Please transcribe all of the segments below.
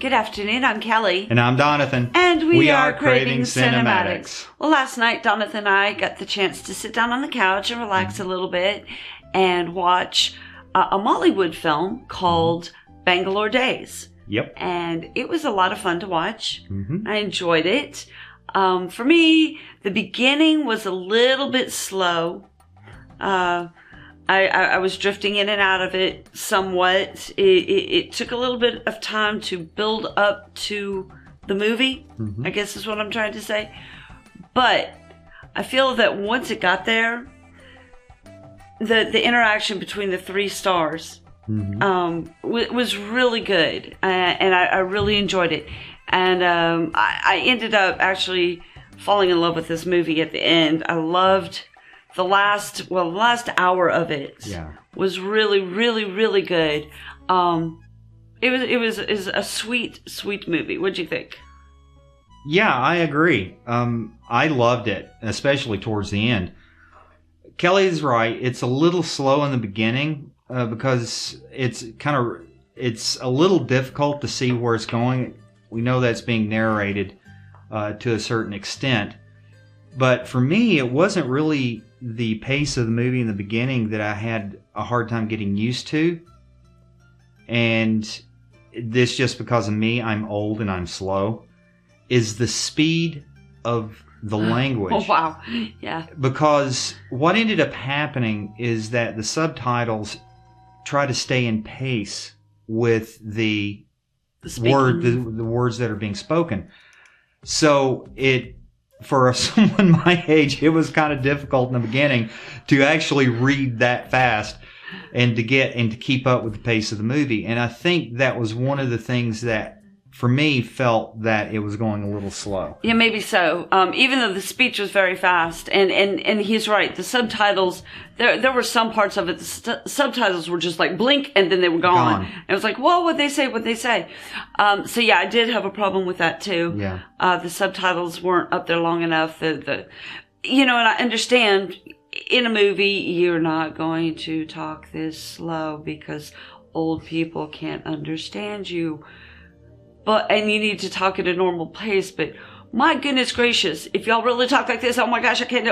Good afternoon, I'm Kelly. And I'm Donathan. And we are Craving Cinematics. Well, last night, Donathan and I got the chance to sit down on the couch and relax a little bit and watch a Mollywood film called Bangalore Days. Yep. And it was a lot of fun to watch. Mm-hmm. I enjoyed it. For me, the beginning was a little bit slow. I was drifting in and out of it somewhat. It took a little bit of time to build up to the movie, I guess is what I'm trying to say. But I feel that once it got there, the interaction between the three stars was really good. And I really enjoyed it. And I ended up actually falling in love with this movie at the end. I loved the last hour of it. Was really, really, really good. It was a sweet movie. What'd you think? Yeah, I agree. I loved it, especially towards the end. Kelly's right. It's a little slow in the beginning because it's a little difficult to see where it's going. We know that's being narrated to a certain extent. But for me, it wasn't really the pace of the movie in the beginning that I had a hard time getting used to. And this just because of me, I'm old and I'm slow, is the speed of the language. Oh, wow. Yeah. Because what ended up happening is that the subtitles try to stay in pace with the words that are being spoken. So for someone my age, it was kind of difficult in the beginning to actually read that fast and to keep up with the pace of the movie. And I think that was one of the things that, for me, felt that it was going a little slow. Yeah, maybe so. Even though the speech was very fast, and he's right. The subtitles, there were some parts of it. The subtitles were just like blink, and then they were gone. And it was like, whoa, what'd they say? So yeah, I did have a problem with that too. Yeah. The subtitles weren't up there long enough. And I understand in a movie you're not going to talk this slow because old people can't understand you. And you need to talk at a normal pace, but my goodness gracious, if y'all really talk like this, oh my gosh, I can't,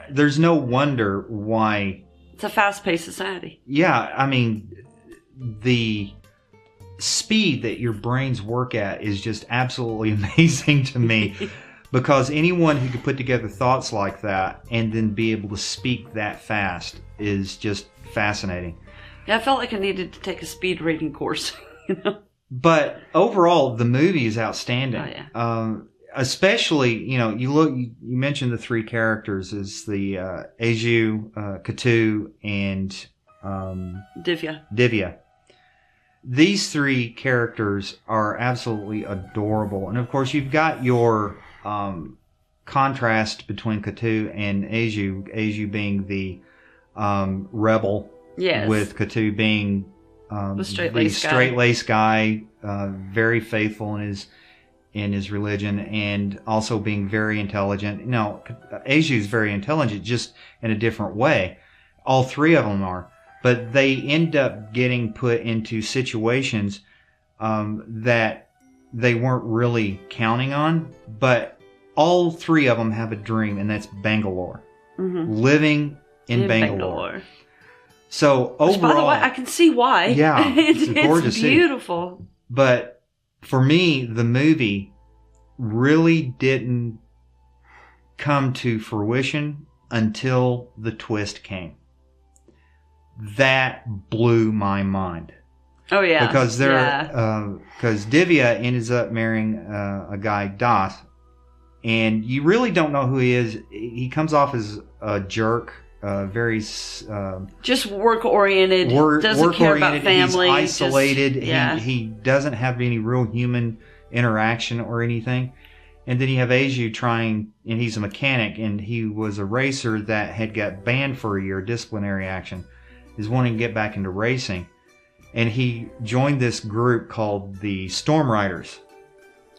there's no wonder why. It's a fast-paced society. Yeah, I mean, the speed that your brains work at is just absolutely amazing to me. Because anyone who could put together thoughts like that and then be able to speak that fast is just fascinating. Yeah, I felt like I needed to take a speed reading course. But overall, the movie is outstanding. Oh, yeah. Especially, you mentioned the three characters is the Aju, Kuttan, and Divya. These three characters are absolutely adorable. And of course, you've got your contrast between Kuttan and Aju being the rebel. Yes. With Kuttan being the straight-laced guy, very faithful in his religion, and also being very intelligent. Now, Aju is very intelligent, just in a different way. All three of them are, but they end up getting put into situations that they weren't really counting on. But all three of them have a dream, and that's Bangalore, living in Bangalore. So overall, which, by the way, I can see why. Yeah, it's gorgeous. It's beautiful. But for me, the movie really didn't come to fruition until the twist came. That blew my mind. Oh yeah, because Divya ends up marrying a guy Das, and you really don't know who he is. He comes off as a jerk. Very just work-oriented, doesn't care about family. He's isolated. He doesn't have any real human interaction or anything. And then you have Aju trying, and he's a mechanic, and he was a racer that had got banned for a year, disciplinary action, is wanting to get back into racing. And he joined this group called the Storm Riders,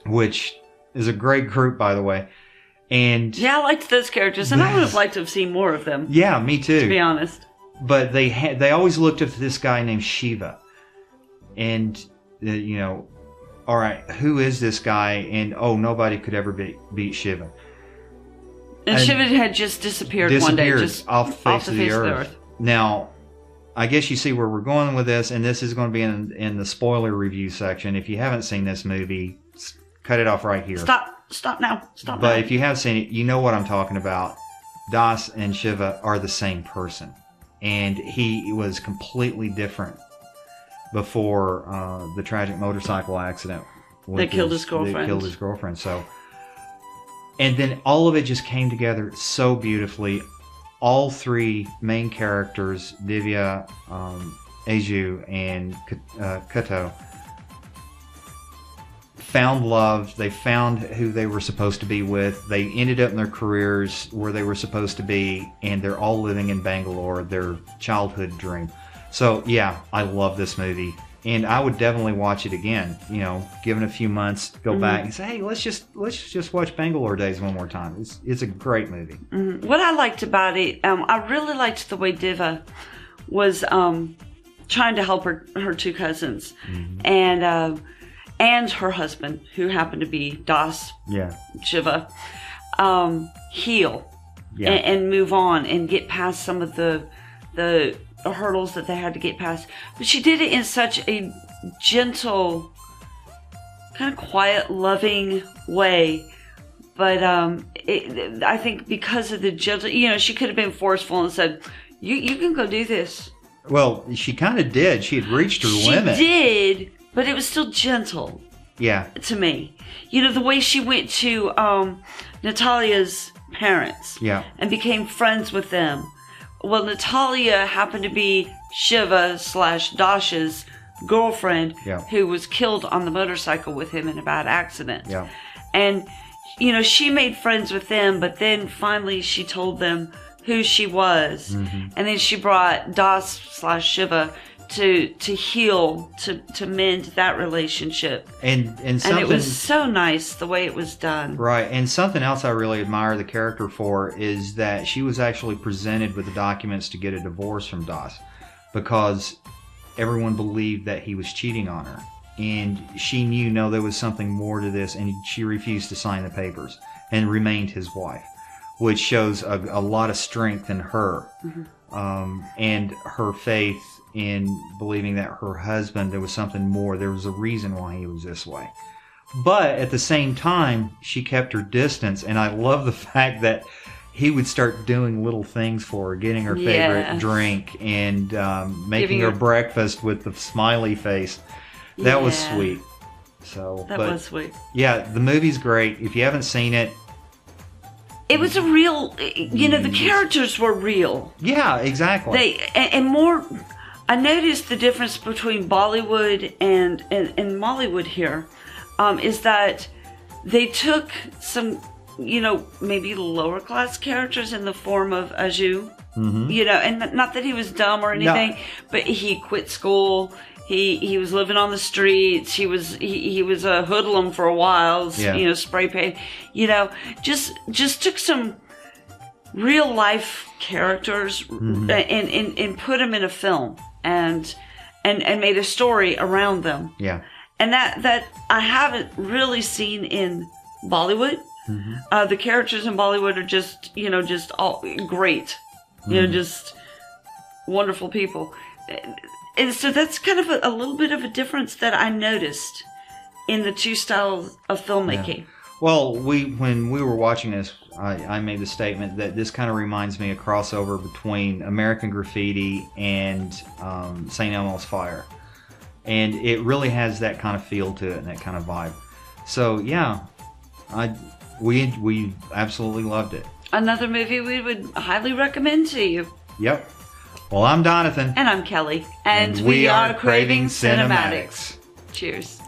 which is a great group, by the way. And yeah, I liked those characters, and I would have liked to have seen more of them. Yeah, me too. To be honest. But they always looked up to this guy named Shiva. and all right, who is this guy? And nobody could ever beat Shiva. And Shiva had just disappeared one day, just off the face of the earth. Now, I guess you see where we're going with this, and this is going to be in the spoiler review section. If you haven't seen this movie, cut it off right here. Stop now. But if you have seen it, you know what I'm talking about. Das and Shiva are the same person, and he was completely different before the tragic motorcycle accident that killed his girlfriend. So, and then all of it just came together so beautifully. All three main characters, Divya, Aju, and Kuttan, found love. They found who they were supposed to be with. They ended up in their careers where they were supposed to be, and they're all living in Bangalore, their childhood dream. So yeah, I love this movie, and I would definitely watch it again. Given a few months, go back and say, hey, let's just watch Bangalore Days one more time. It's a great movie. What I liked about it, I really liked the way Divya was trying to help her two cousins, and her husband, who happened to be Das, Shiva, heal and move on and get past some of the hurdles that they had to get past. But she did it in such a gentle, kind of quiet, loving way. But I think because of the gentle, she could have been forceful and said, you can go do this. Well, she kind of did. She had reached her limit. She did, but it was still gentle. Yeah. To me. The way she went to Natalia's parents. Yeah. And became friends with them. Well, Natalia happened to be Shiva / Dasha's girlfriend, who was killed on the motorcycle with him in a bad accident. Yeah. And, she made friends with them, but then finally she told them who she was. And then she brought Das / Shiva to heal, to mend that relationship. And it was so nice the way it was done. Right. And something else I really admire the character for is that she was actually presented with the documents to get a divorce from Das, because everyone believed that he was cheating on her. And she knew, no, there was something more to this, and she refused to sign the papers and remained his wife, which shows a lot of strength in her, and her faith in believing that her husband, there was something more. There was a reason why he was this way. But at the same time, she kept her distance, and I love the fact that he would start doing little things for her, getting her favorite drink, and making her breakfast with the smiley face. That was sweet. That was sweet. Yeah, the movie's great. If you haven't seen it, it was a real, the characters were real. Yeah, exactly. And more, I noticed the difference between Bollywood and Mollywood here, is that they took some, maybe lower class characters in the form of Aju, and not that he was dumb or anything, but he quit school. He was living on the streets. He was a hoodlum for a while. Spray paint. Just took some real life characters and put them in a film and made a story around them. Yeah. And that I haven't really seen in Bollywood. The characters in Bollywood are just all great. Just wonderful people. And so that's kind of a little bit of a difference that I noticed in the two styles of filmmaking. Yeah. Well, when we were watching this, I made the statement that this kind of reminds me of a crossover between American Graffiti and St. Elmo's Fire. And it really has that kind of feel to it and that kind of vibe. So, yeah, we absolutely loved it. Another movie we would highly recommend to you. Yep. Well, I'm Donathan. And I'm Kelly. And we are Craving Cinematics. Cheers.